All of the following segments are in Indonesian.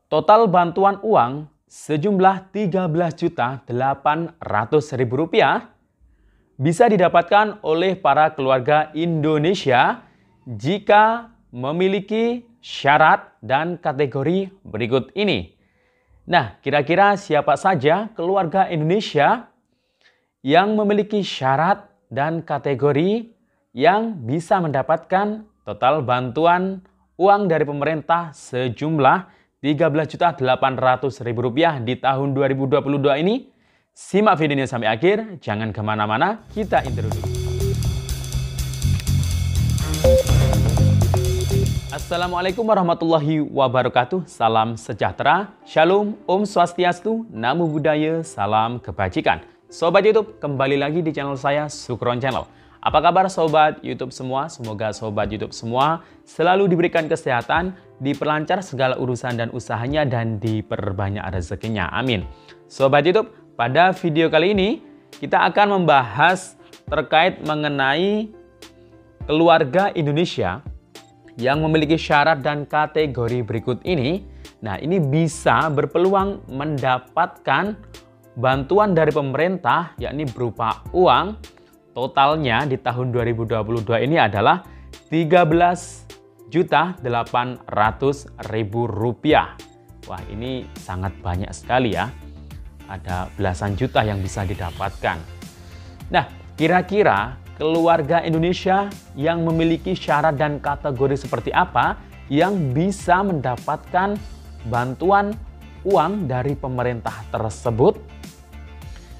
Total bantuan uang sejumlah Rp13.800.000 bisa didapatkan oleh para keluarga Indonesia jika memiliki syarat dan kategori berikut ini. Nah, kira-kira siapa saja keluarga Indonesia yang memiliki syarat dan kategori yang bisa mendapatkan total bantuan uang dari pemerintah sejumlah Rp13.800.000 di tahun 2022 ini? Simak videonya sampai akhir, jangan kemana-mana, kita intro dulu. Assalamualaikum warahmatullahi wabarakatuh, salam sejahtera, shalom, om swastiastu, namo buddhaya, salam kebajikan. Sobat YouTube, kembali lagi di channel saya, Sukron Channel. Apa kabar Sobat YouTube semua? Semoga Sobat YouTube semua selalu diberikan kesehatan, diperlancar segala urusan dan usahanya, dan diperbanyak rezekinya. Amin. Sobat YouTube, pada video kali ini kita akan membahas terkait mengenai keluarga Indonesia yang memiliki syarat dan kategori berikut ini. Nah, ini bisa berpeluang mendapatkan bantuan dari pemerintah, yakni berupa uang. Totalnya di tahun 2022 ini adalah Rp13.800.000. Wah, ini sangat banyak sekali ya. Ada belasan juta yang bisa didapatkan. Nah, kira-kira keluarga Indonesia yang memiliki syarat dan kategori seperti apa yang bisa mendapatkan bantuan uang dari pemerintah tersebut?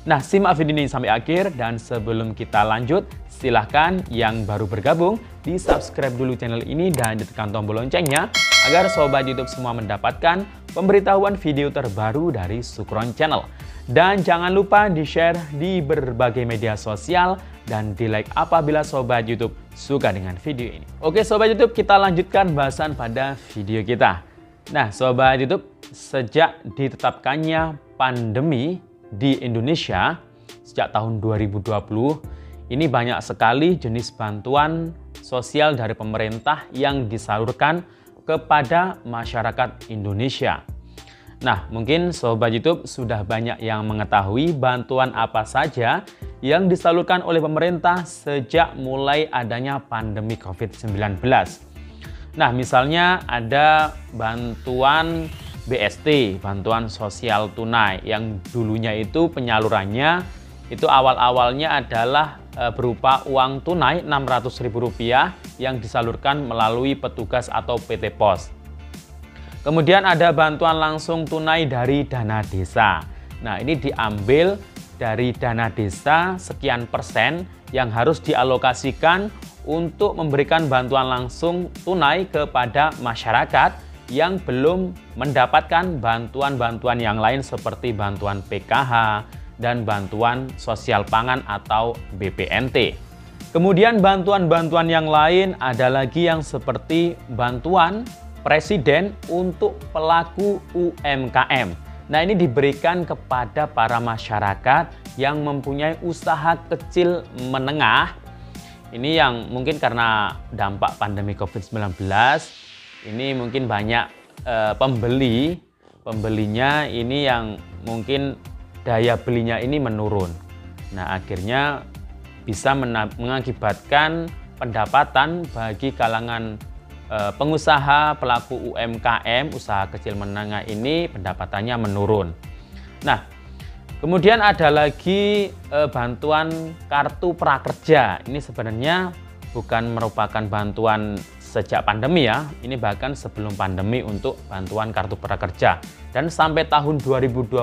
Nah, simak video ini sampai akhir, dan sebelum kita lanjut, silahkan yang baru bergabung di subscribe dulu channel ini dan ditekan tombol loncengnya agar Sobat YouTube semua mendapatkan pemberitahuan video terbaru dari Sukron Channel. Dan jangan lupa di-share di berbagai media sosial dan di-like apabila Sobat YouTube suka dengan video ini. Oke Sobat YouTube, kita lanjutkan bahasan pada video kita. Nah Sobat YouTube, sejak ditetapkannya pandemi di Indonesia sejak tahun 2020, ini banyak sekali jenis bantuan sosial dari pemerintah yang disalurkan kepada masyarakat Indonesia. Nah, mungkin Sobat YouTube sudah banyak yang mengetahui bantuan apa saja yang disalurkan oleh pemerintah sejak mulai adanya pandemi COVID-19. Nah, misalnya ada bantuan BST, bantuan sosial tunai, yang dulunya itu penyalurannya itu awal-awalnya adalah berupa uang tunai Rp600.000 yang disalurkan melalui petugas atau PT Pos. Kemudian ada bantuan langsung tunai dari dana desa. Nah, ini diambil dari dana desa sekian persen yang harus dialokasikan untuk memberikan bantuan langsung tunai kepada masyarakat yang belum mendapatkan bantuan-bantuan yang lain seperti bantuan PKH dan bantuan sosial pangan atau BPNT. Kemudian bantuan-bantuan yang lain ada lagi yang seperti bantuan Presiden untuk pelaku UMKM. Nah, ini diberikan kepada para masyarakat yang mempunyai usaha kecil menengah. Ini yang mungkin karena dampak pandemi COVID-19, ini mungkin banyak pembelinya ini yang mungkin daya belinya ini menurun. Nah, akhirnya bisa mengakibatkan pendapatan bagi kalangan pengusaha pelaku UMKM, usaha kecil menengah ini pendapatannya menurun. Nah, kemudian ada lagi bantuan kartu prakerja. Ini sebenarnya bukan merupakan bantuan sejak pandemi ya, ini bahkan sebelum pandemi untuk bantuan kartu prakerja. Dan sampai tahun 2022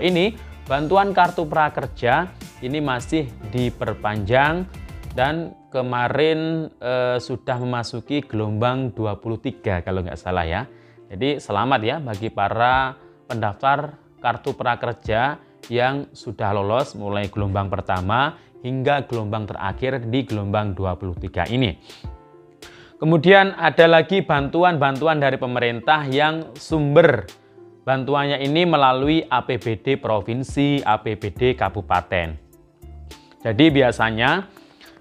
ini, bantuan kartu prakerja ini masih diperpanjang dan kemarin sudah memasuki gelombang 23 kalau nggak salah ya. Jadi selamat ya bagi para pendaftar kartu prakerja yang sudah lolos mulai gelombang pertama hingga gelombang terakhir di gelombang 23 ini. Kemudian ada lagi bantuan-bantuan dari pemerintah yang sumber bantuannya ini melalui APBD provinsi, APBD kabupaten. Jadi biasanya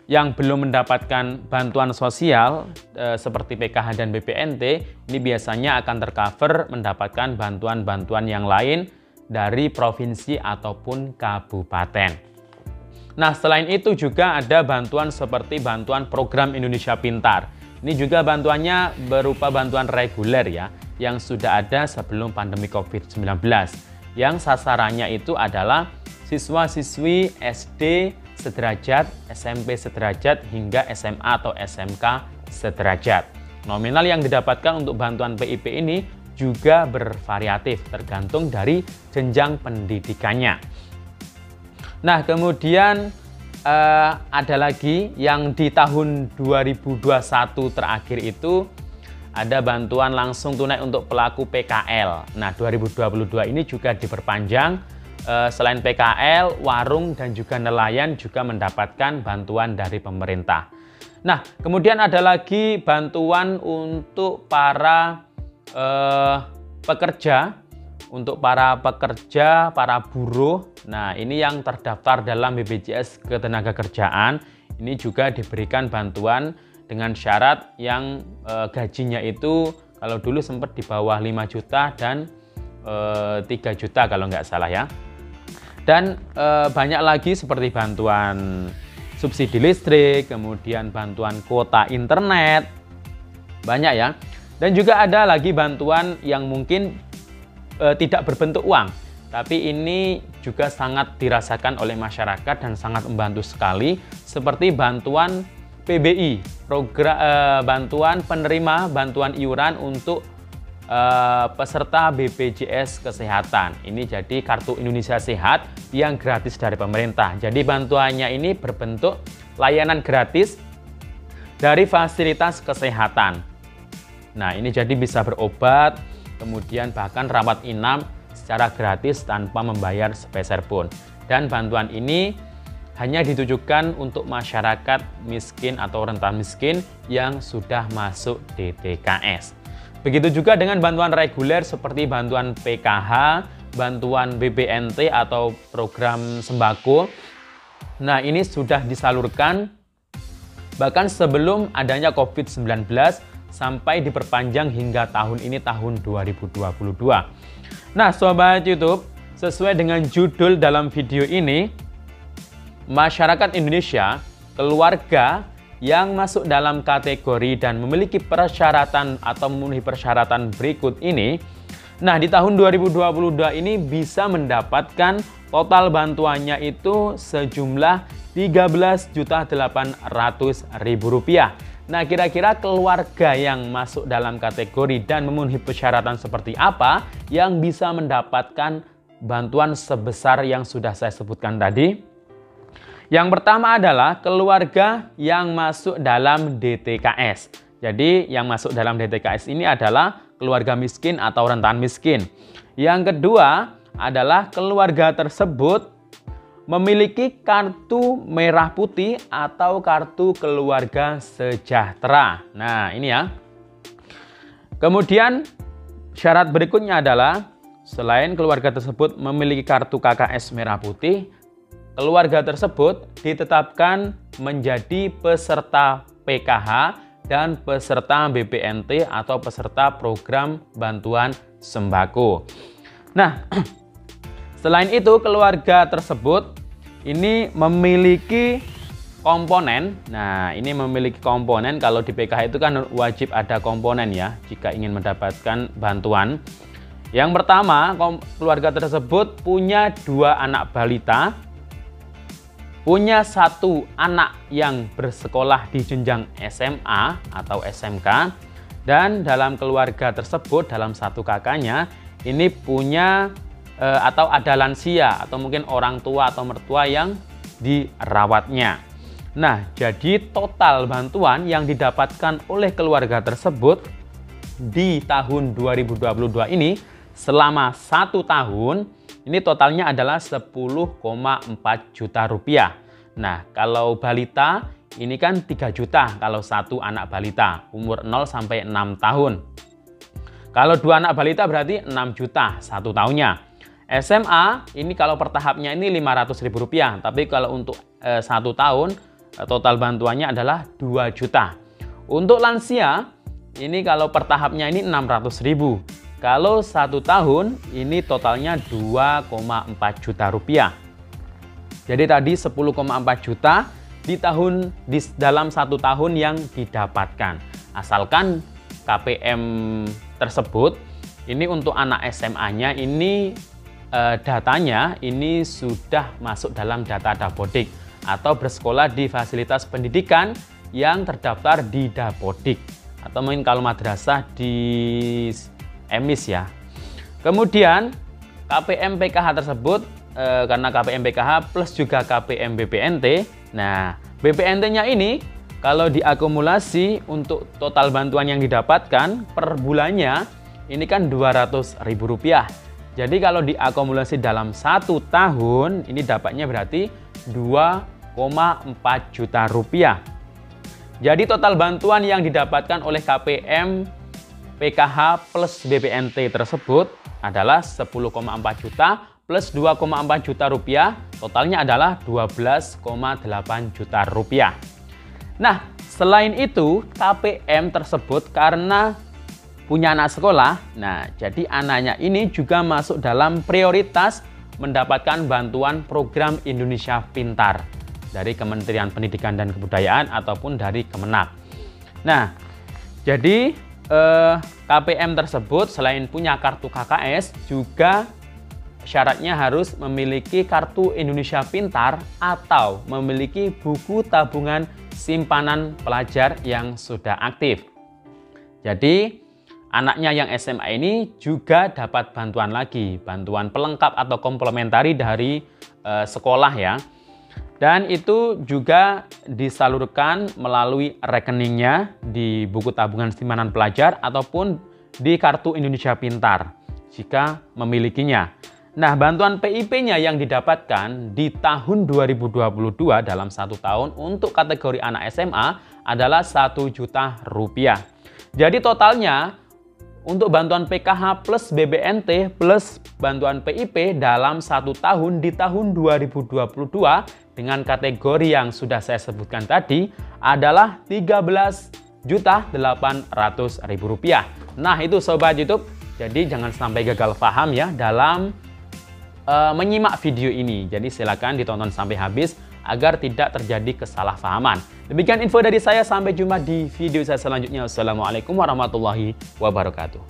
yang belum mendapatkan bantuan sosial seperti PKH dan BPNT, ini biasanya akan tercover mendapatkan bantuan-bantuan yang lain dari provinsi ataupun kabupaten. Nah, selain itu juga ada bantuan seperti bantuan program Indonesia Pintar. Ini juga bantuannya berupa bantuan reguler ya, yang sudah ada sebelum pandemi COVID-19. Yang sasarannya itu adalah siswa-siswi SD sederajat, SMP sederajat, hingga SMA atau SMK sederajat. Nominal yang didapatkan untuk bantuan PIP ini juga bervariatif, tergantung dari jenjang pendidikannya. Nah, kemudian ada lagi yang di tahun 2021 terakhir itu ada bantuan langsung tunai untuk pelaku PKL. Nah, 2022 ini juga diperpanjang. Selain PKL, warung dan juga nelayan juga mendapatkan bantuan dari pemerintah. Nah, kemudian ada lagi bantuan untuk para pekerja, para buruh. Nah, ini yang terdaftar dalam BPJS Ketenagakerjaan, ini juga diberikan bantuan dengan syarat yang gajinya itu kalau dulu sempat di bawah 5 juta dan 3 juta kalau nggak salah ya. Dan banyak lagi seperti bantuan subsidi listrik, kemudian bantuan kuota internet, banyak ya. Dan juga ada lagi bantuan yang mungkin tidak berbentuk uang, tapi ini juga sangat dirasakan oleh masyarakat dan sangat membantu sekali, seperti bantuan PBI, bantuan penerima bantuan iuran untuk peserta BPJS Kesehatan. Ini jadi kartu Indonesia Sehat yang gratis dari pemerintah. Jadi bantuannya ini berbentuk layanan gratis dari fasilitas kesehatan. Nah, ini jadi bisa berobat, kemudian bahkan rawat inap secara gratis tanpa membayar sepeser pun. Dan bantuan ini hanya ditujukan untuk masyarakat miskin atau rentan miskin yang sudah masuk DTKS. Begitu juga dengan bantuan reguler seperti bantuan PKH, bantuan BPNT atau program sembako. Nah, ini sudah disalurkan bahkan sebelum adanya COVID-19 sampai diperpanjang hingga tahun ini, tahun 2022. Nah, Sobat YouTube, sesuai dengan judul dalam video ini, masyarakat Indonesia, keluarga yang masuk dalam kategori dan memiliki persyaratan atau memenuhi persyaratan berikut ini, nah di tahun 2022 ini bisa mendapatkan total bantuannya itu sejumlah Rp13.800.000. Nah, kira-kira keluarga yang masuk dalam kategori dan memenuhi persyaratan seperti apa yang bisa mendapatkan bantuan sebesar yang sudah saya sebutkan tadi? Yang pertama adalah keluarga yang masuk dalam DTKS. Jadi yang masuk dalam DTKS ini adalah keluarga miskin atau rentan miskin. Yang kedua adalah keluarga tersebut memiliki kartu merah putih atau kartu keluarga sejahtera. Nah, ini ya. Kemudian syarat berikutnya adalah selain keluarga tersebut memiliki kartu KKS merah putih, keluarga tersebut ditetapkan menjadi peserta PKH dan peserta BPNT atau peserta program bantuan sembako. Nah, selain itu keluarga tersebut ini memiliki komponen. Nah, ini memiliki komponen. Kalau di PKH itu kan wajib ada komponen ya jika ingin mendapatkan bantuan. Yang pertama, keluarga tersebut punya 2 anak balita, punya 1 anak yang bersekolah di jenjang SMA atau SMK, dan dalam keluarga tersebut, dalam 1 kakaknya, ini punya atau ada lansia atau mungkin orang tua atau mertua yang dirawatnya. Nah, jadi total bantuan yang didapatkan oleh keluarga tersebut di tahun 2022 ini selama 1 tahun, ini totalnya adalah 10,4 juta rupiah. Nah, kalau balita ini kan 3 juta kalau 1 anak balita umur 0 sampai 6 tahun. Kalau 2 anak balita berarti 6 juta 1 tahunnya. SMA ini kalau per tahapnya ini Rp500.000, tapi kalau untuk 1 tahun total bantuannya adalah 2 juta. Untuk lansia, ini kalau per tahapnya ini 600.000. Kalau 1 tahun, ini totalnya 2,4 juta rupiah. Jadi tadi 10,4 juta di dalam 1 tahun yang didapatkan. Asalkan KPM tersebut, ini untuk anak SMA-nya, ini datanya ini sudah masuk dalam data Dapodik atau bersekolah di fasilitas pendidikan yang terdaftar di Dapodik, atau mungkin kalau madrasah di EMIS ya. Kemudian KPM PKH tersebut karena KPM PKH plus juga KPM BPNT. Nah, BPNT-nya ini kalau diakumulasi untuk total bantuan yang didapatkan per bulannya ini kan Rp200.000. Jadi kalau diakumulasi dalam 1 tahun ini dapatnya berarti 2,4 juta rupiah. Jadi total bantuan yang didapatkan oleh KPM PKH plus BPNT tersebut adalah 10,4 juta plus 2,4 juta rupiah, totalnya adalah 12,8 juta rupiah. Nah, selain itu KPM tersebut karena punya anak sekolah, nah jadi anaknya ini juga masuk dalam prioritas mendapatkan bantuan program Indonesia Pintar dari Kementerian Pendidikan dan Kebudayaan ataupun dari Kemenak. Nah, jadi KPM tersebut selain punya kartu KKS juga syaratnya harus memiliki kartu Indonesia Pintar atau memiliki buku tabungan simpanan pelajar yang sudah aktif. Jadi anaknya yang SMA ini juga dapat bantuan lagi, bantuan pelengkap atau komplementari dari sekolah ya. Dan itu juga disalurkan melalui rekeningnya di buku tabungan simpanan pelajar ataupun di kartu Indonesia Pintar jika memilikinya. Nah, bantuan PIP-nya yang didapatkan di tahun 2022 dalam 1 tahun untuk kategori anak SMA adalah 1 juta rupiah. Jadi totalnya untuk bantuan PKH plus BBNT plus bantuan PIP dalam 1 tahun di tahun 2022 dengan kategori yang sudah saya sebutkan tadi adalah Rp13.800.000. Nah, itu Sobat YouTube. Jadi jangan sampai gagal paham ya dalam menyimak video ini. Jadi silakan ditonton sampai habis agar tidak terjadi kesalahpahaman. Demikian info dari saya, sampai jumpa di video saya selanjutnya. Wassalamualaikum warahmatullahi wabarakatuh.